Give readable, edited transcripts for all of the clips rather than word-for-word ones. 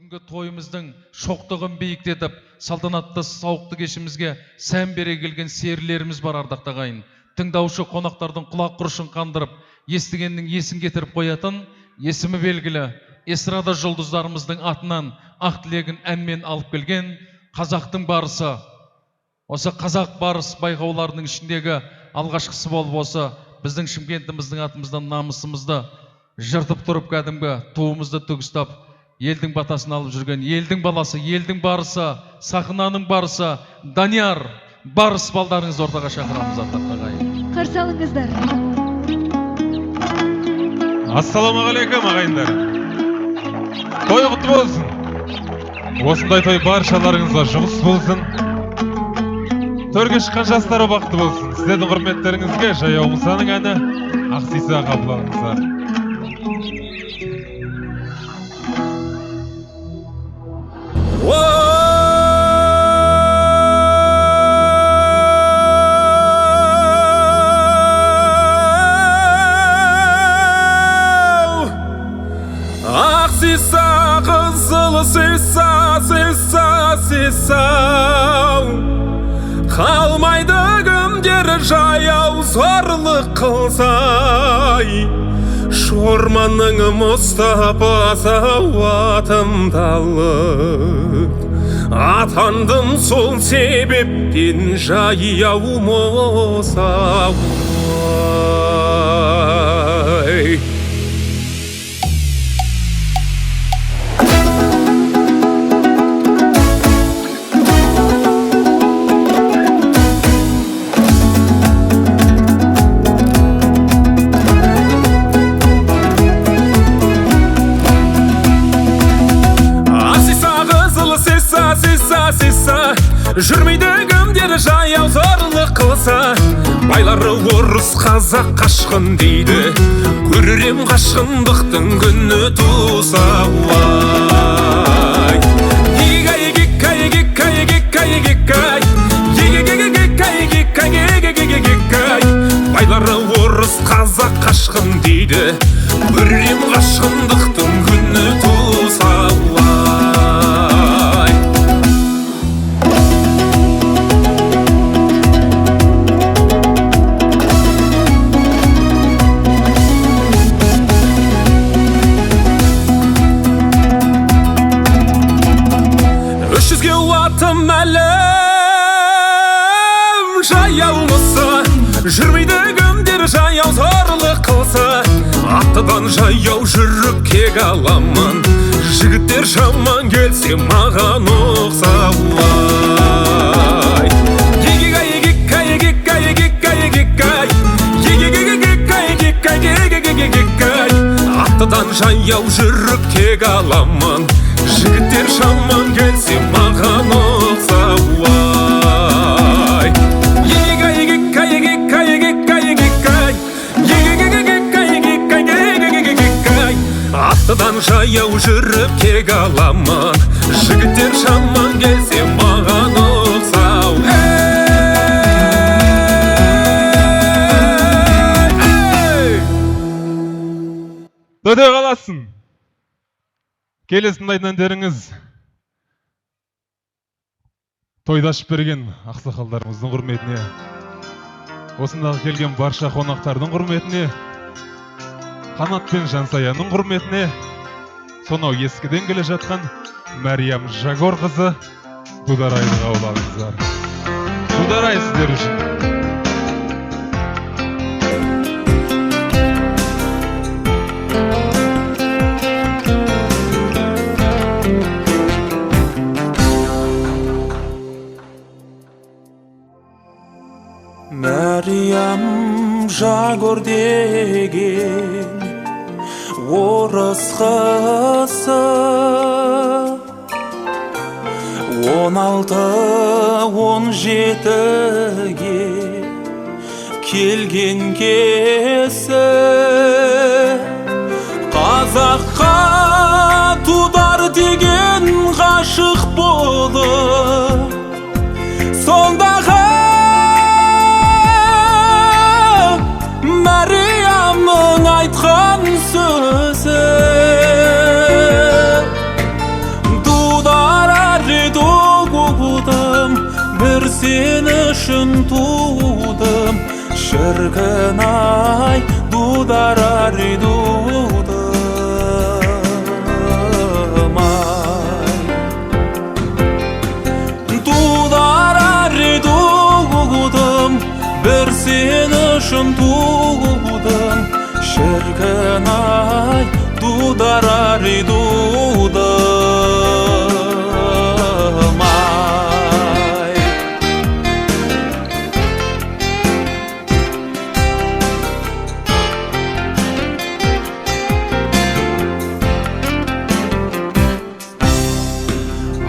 Бүгінгі тойымыздың шоқтығын биіктетіп, салтанатты сауықты кешімізге сән бере келген серілеріміз бар, ардақты ағайын. Тыңдаушы қонақтардың құлақ құрышын қандырып, естігеннің есін кетіріп қоятын, есімі белгілі эстрада жұлдыздарымыздың атынан ақ тілегін әнмен алып келген қазақтың барысы. Осы қазақ барыс байқауларының ішіндегі алғашқысы болып осы біздің Шымкентіміздің атымыздан намысымызды жыртып тұрып, кәдімгі туымызды төгістап, елдің батасын алып жүрген елдің баласы, елдің барысы, сахнаның барысы Данияр барыс балдарыңыз ортаға шақырамыз, ардақты ағайын. Қарсы алыңыздар. Ассалаумағалейкум ағайындар. Той құтты болсын. Осындай той баршаларыңызға жұмыс болсын. Төрге шыққан жастары бақытты болсын. Сіздердің құрметтеріңізге Жаяу Мұсаның әні Ақсиса қабыл алыңыздар. Ақсиса қызыл сиса қалмайды кімдер жаяу зорлық қылсай, Шорманның Мұстапасы атымдалып, атандым сол себептен жаяу Мұсау. Жүрмейді кімдер жаяу зорлық қылса, байлары орыс қазақ қашқын дейді, көререм қашқындықтың күні туса. Байлары орыс қазақ қашқын дейді, көререм қашқындықтың күні туса. Жүрмейді кімдер жаяу зорлық қылса, аттыдан жаяу жүріп кек аламын, жігіттер шаман келсе маған ұқсауай. Аттыдан жаяу жүріп кек аламын, жігіттер шаман келсе маған ұқсауай. Аттыдан жаяу жүріп кек аламын, жігіттер шаман келсе маған ұқсау. Төте қаласын. Келесі тыңдайтын әндеріңіз тойда ашып берген ақсақалдарымыздың құрметіне, осындағы келген барша қонақтардың құрметіне, Қанат пен Жансаяның құрметіне, сонау ескіден келе жатқан Мәриям Жагор қызы Дударайды қабыл алыңыздар. Дударай сіздер үшін. Мәриям Жагор деген орыс қызы 16-17-ге келген кесі, қазаққа тудар деген ғашық болып, сондағы Мәриямның айтқан сөзі sen üçün тудым, шіркін ай, дудар дудым ай. Дудар дудым, бір sen үшін тудым, шіркін ай, дудар дудым ай.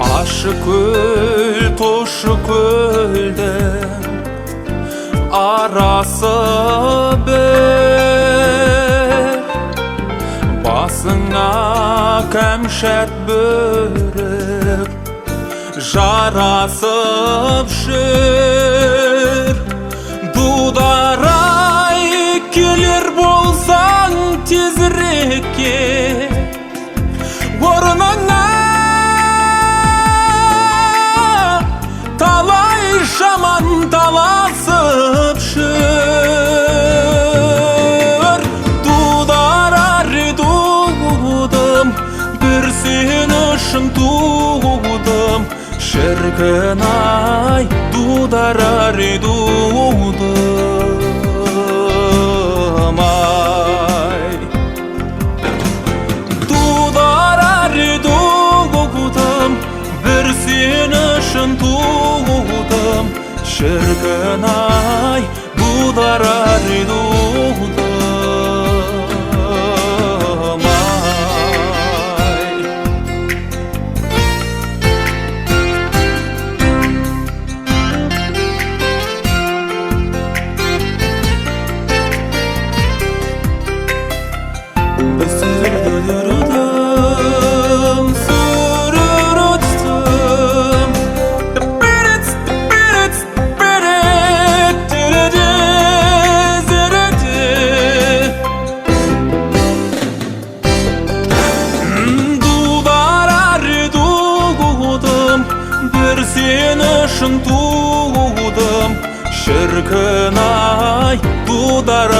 Ашы көл, тошы көлдің арасы бір, басыңа кәмшат бөрік жарасып жүр. Дудар-ай, келер болсаң тезірекке, орныңа талай жаман таласып жүр. Дудар дудым, бір sen үшін тудым, шіркін ай, дудар дудым ай. Дудар дудым, бір sen үшін тудым, шіркін ай, дудар дудым ай. Сүрдірдім, сүрдірдім, біріт, біріт, біріт, түріді, зіріді. Дудар дудым, бір sen үшін тудым, шіркін ай, дудар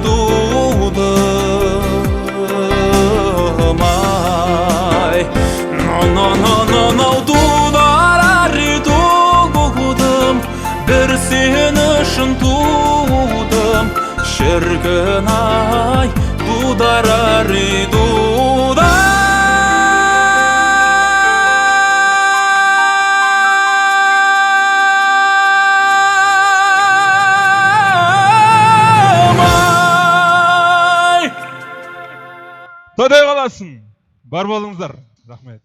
дудым ай. No, дудар дудым, бір sen үшін тудым, шіркін ай, дудар дудым ай. Тойдай қаласын. Бар болыңыздар. Рахмет.